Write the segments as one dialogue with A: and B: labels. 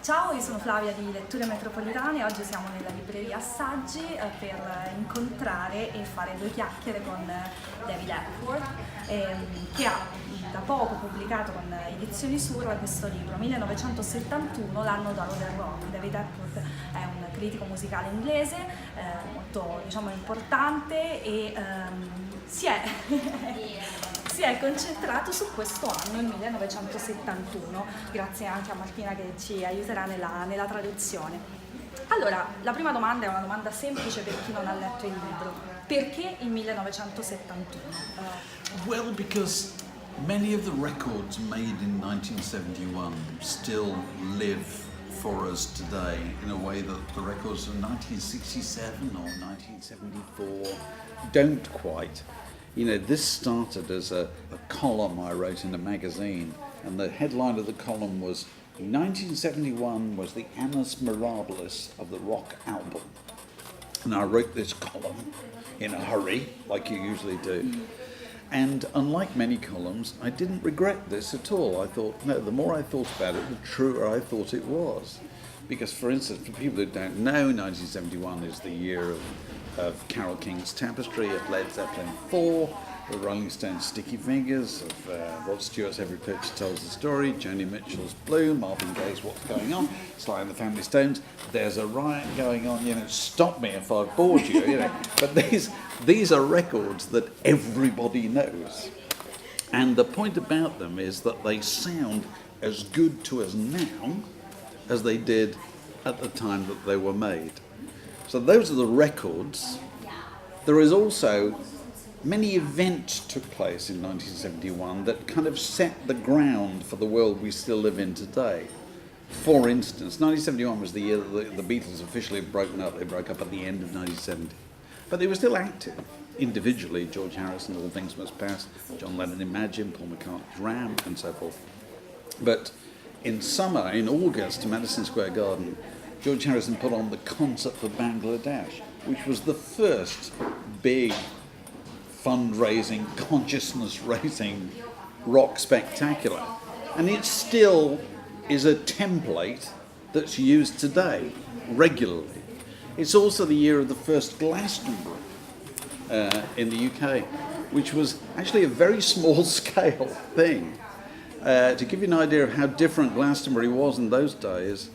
A: Ciao, io sono Flavia di Letture Metropolitane. Oggi siamo nella libreria asSaggi per incontrare e fare due chiacchiere con David Hepworth, che ha da poco pubblicato con Edizioni SUR questo libro, 1971, l'anno d'oro del rock. David Hepworth è un critico musicale inglese molto, importante e si è concentrato su questo anno, il 1971, grazie anche a Martina che ci aiuterà nella traduzione. Allora, la prima domanda è una domanda semplice per chi non ha letto il libro. Perché il 1971?
B: Well, because many of the records made in 1971 still live for us today in a way that the records of 1967 or 1974 don't quite. You know, this started as a column I wrote in a magazine, and the headline of the column was 1971 was the annus mirabilis of the rock album. And I wrote this column in a hurry, like you usually do. And unlike many columns, I didn't regret this at all. I thought, no, the more I thought about it, the truer I thought it was. Because, for instance, for people who don't know, 1971 is the year of Carole King's Tapestry, of Led Zeppelin 4, the Rolling Stones' Sticky Fingers, of Rod Stewart's Every Picture Tells a Story, Joni Mitchell's Blue, Marvin Gaye's What's Going On, Sly and the Family Stones. There's a riot going on, stop me if I've bored you, But these are records that everybody knows. And the point about them is that they sound as good to us now as they did at the time that they were made. So those are the records. There is also many events took place in 1971 that kind of set the ground for the world we still live in today. For instance, 1971 was the year that the Beatles officially had broken up. They broke up at the end of 1970. But they were still active individually. George Harrison, All Things Must Pass, John Lennon, Imagine, Paul McCartney's Ram, and so forth. But in summer, in August, Madison Square Garden, George Harrison put on the Concert for Bangladesh, which was the first big fundraising, consciousness-raising rock spectacular. And it still is a template that's used today, regularly. It's also the year of the first Glastonbury in the UK, which was actually a very small-scale thing. To give you an idea of how different Glastonbury was in those days,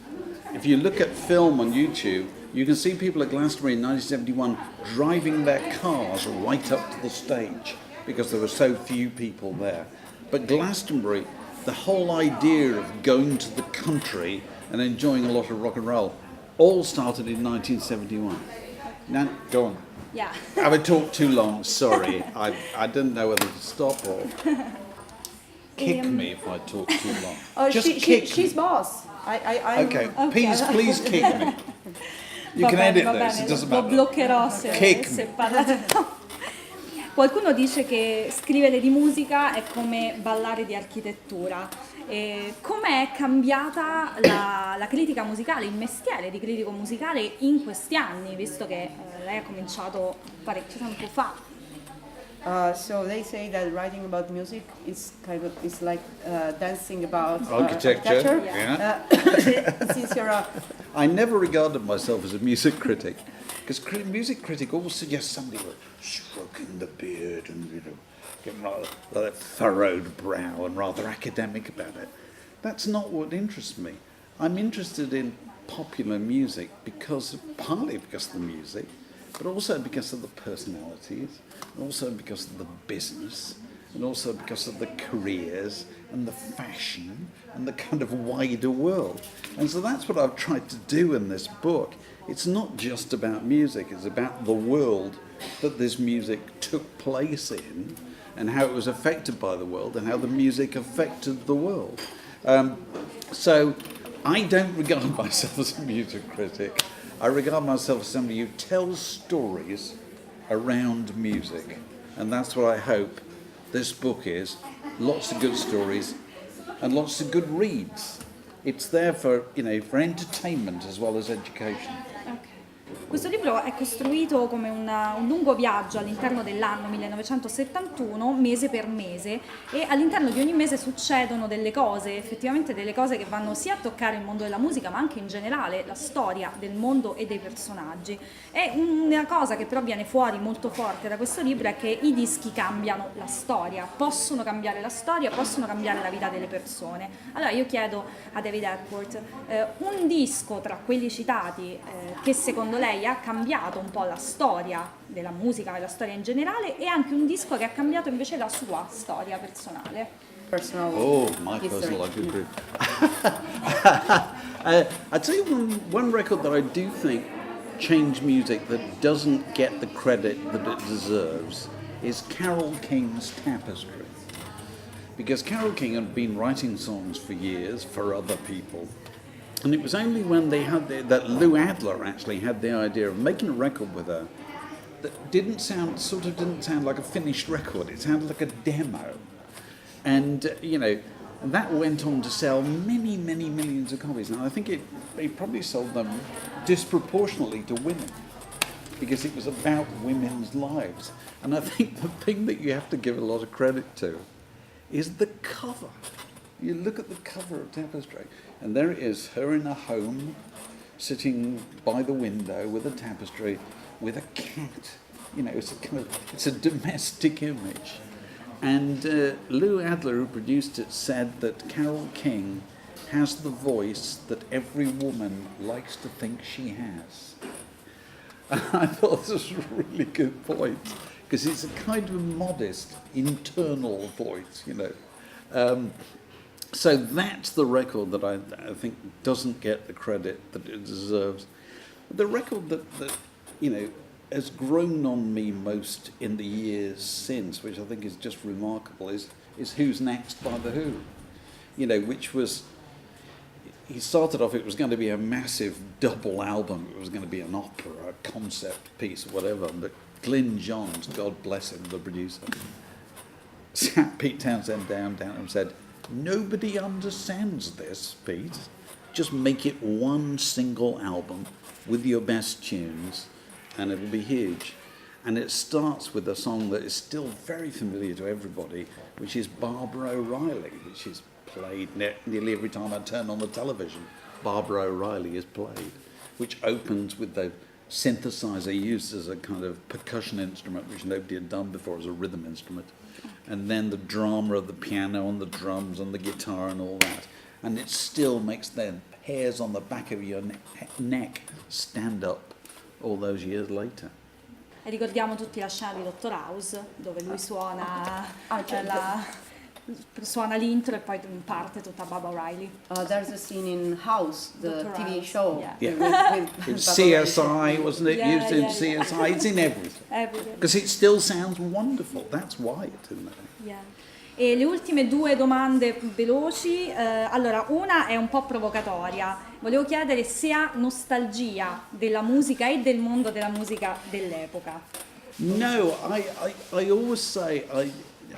B: if you look at film on YouTube, you can see people at Glastonbury in 1971 driving their cars right up to the stage because there were so few people there. But Glastonbury, the whole idea of going to the country and enjoying a lot of rock and roll, all started in 1971. Now, go on.
A: Yeah.
B: Have I talked too long? Sorry. I didn't know whether to stop or kick me if I talk too long.
C: Oh,
B: Just
C: she's boss.
B: Okay, please kick me. You can edit this, it doesn't matter.
A: Lo bloccherò se parlate. Qualcuno dice che scrivere di musica è come ballare di architettura. Com'è cambiata la critica musicale, il mestiere di critico musicale in questi anni, visto che lei ha cominciato parecchio tempo fa?
C: So they say that writing about music is like dancing about
B: architecture.
C: Yeah. Since you're
B: I never regarded myself as a music critic, because music critic always suggests somebody with stroking the beard and getting rather furrowed brow and rather academic about it. That's not what interests me. I'm interested in popular music partly because of the music, but also because of the personalities, and also because of the business, and also because of the careers and the fashion and the kind of wider world. And so that's what I've tried to do in this book. It's not just about music, it's about the world that this music took place in and how it was affected by the world and how the music affected the world. So I don't regard myself as a music critic. I regard myself as somebody who tells stories around music, and that's what I hope this book is. Lots of good stories and lots of good reads. It's there for entertainment as well as education.
A: Okay. Questo libro è costruito come un lungo viaggio all'interno dell'anno 1971, mese per mese, e all'interno di ogni mese succedono delle cose, effettivamente delle cose che vanno sia a toccare il mondo della musica, ma anche in generale la storia del mondo e dei personaggi. E una cosa che però viene fuori molto forte da questo libro è che i dischi cambiano la storia, possono cambiare la storia, possono cambiare la vita delle persone. Allora io chiedo a David Hepworth un disco tra quelli citati che secondo lei ha cambiato un po' la storia della musica e la storia in generale, e anche un disco che ha cambiato invece la sua storia personale.
C: Personal
B: My
C: history.
B: personal life. I tell you one record that I do think changed music that doesn't get the credit that it deserves is Carole King's Tapestry. Because Carole King had been writing songs for years for other people. And it was only when they had that Lou Adler actually had the idea of making a record with her that didn't sound like a finished record. It sounded like a demo. And, and that went on to sell many, many millions of copies. And I think it probably sold them disproportionately to women, because it was about women's lives. And I think the thing that you have to give a lot of credit to is the cover. You look at the cover of Tapestry, and there it is, her in a home, sitting by the window with a tapestry, with a cat. It's a domestic image. And Lou Adler, who produced it, said that Carole King has the voice that every woman likes to think she has. And I thought this was a really good point, because it's a kind of modest internal voice, So that's the record that I think doesn't get the credit that it deserves. The record that has grown on me most in the years since, which I think is just remarkable, is Who's Next by The Who. Which was, he started off, it was going to be a massive double album, it was going to be an opera, a concept piece, whatever, but Glyn Johns, God bless him, the producer, sat Pete Townsend down and said, "Nobody understands this, Pete. Just make it one single album with your best tunes and it'll be huge." And it starts with a song that is still very familiar to everybody, which is Barbara O'Reilly, which is played nearly every time I turn on the television. Barbara O'Reilly is played, which opens with the synthesizer used as a kind of percussion instrument, which nobody had done before as a rhythm instrument. And then the drama of the piano and the drums and the guitar and all that. And it still makes the hairs on the back of your neck stand up all those years later.
A: E ricordiamo tutti la scena di Dr. House, dove lui suona l'intro e poi parte tutta Barbara O'Reilly.
C: There's a scene in House, the
A: Dr.
C: TV
A: House,
C: show.
A: yeah.
C: With
B: It was CSI, wasn't it? Used in
A: yeah.
B: CSI. It's in everything. Because it still sounds wonderful. That's why it's in there.
A: Yeah. E le ultime due domande più veloci, allora una è un po' provocatoria, volevo chiedere se ha nostalgia della musica e del mondo della musica dell'epoca.
B: No, I always say,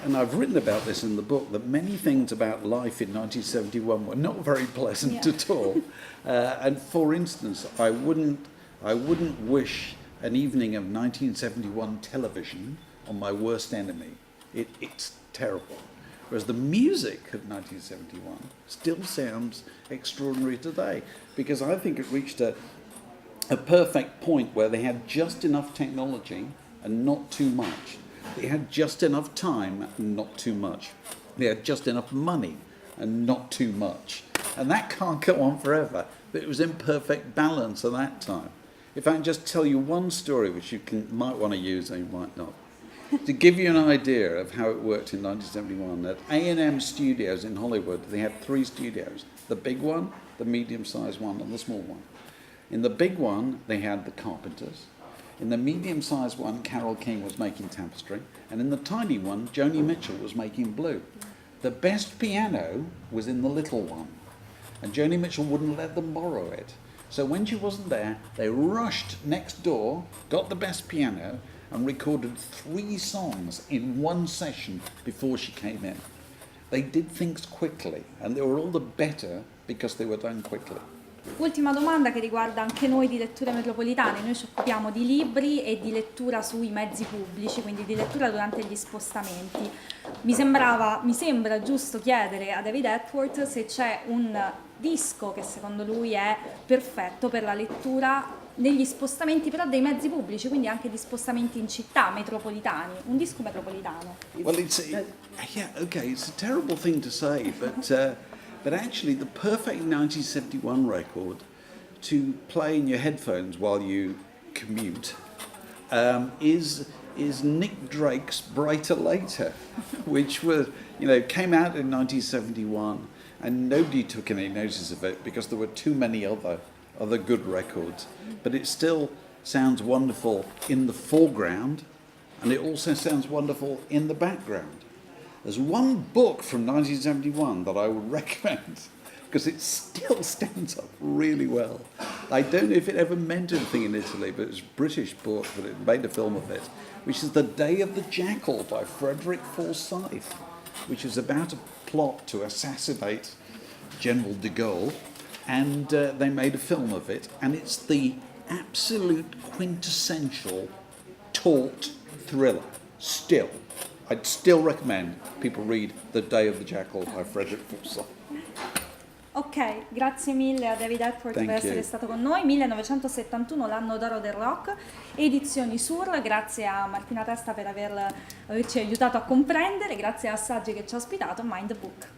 B: and I've written about this in the book, that many things about life in 1971 were not very pleasant at all. And for instance, I wouldn't wish an evening of 1971 television on my worst enemy. It's terrible. Whereas the music of 1971 still sounds extraordinary today, because I think it reached a perfect point where they had just enough technology and not too much. They had just enough time and not too much. They had just enough money and not too much. And that can't go on forever, but it was in perfect balance at that time. If I can just tell you one story which you might want to use and you might not. To give you an idea of how it worked in 1971, at A&M Studios in Hollywood, they had 3 studios. The big one, the medium-sized one, and the small one. In the big one, they had the Carpenters. In the medium-sized one, Carole King was making Tapestry. And in the tiny one, Joni Mitchell was making Blue. The best piano was in the little one. And Joni Mitchell wouldn't let them borrow it. So when she wasn't there, they rushed next door, got the best piano, and recorded 3 songs in one session before she came in. They did things quickly, and they were all the better because they were done quickly.
A: Ultima domanda che riguarda anche noi di Letture Metropolitane. Noi ci occupiamo di libri e di lettura sui mezzi pubblici, quindi di lettura durante gli spostamenti. Mi sembra giusto chiedere a David Hepworth se c'è un disco che secondo lui è perfetto per la lettura negli spostamenti però dei mezzi pubblici, quindi anche di spostamenti in città metropolitani, un disco metropolitano.
B: Well, it's a terrible thing to say, but actually the perfect 1971 record to play in your headphones while you commute is Nick Drake's Brighter Later, which came out in 1971, and nobody took any notice of it because there were too many other good records. But it still sounds wonderful in the foreground, and it also sounds wonderful in the background. There's one book from 1971 that I would recommend because it still stands up really well. I don't know if it ever meant anything in Italy, but it's a British book, but it made a film of it, which is The Day of the Jackal by Frederick Forsyth, which is about a plot to assassinate General de Gaulle, and they made a film of it, and it's the absolute quintessential taut thriller. Still, I'd still recommend people read The Day of the Jackal by Frederick Forsyth.
A: Ok, grazie mille a David Hepworth per essere stato con noi. 1971, l'anno d'oro del rock, edizioni SUR. Grazie a Martina Testa per averci aiutato a comprendere, grazie a asSaggi che ci ha ospitato. Mind the Book.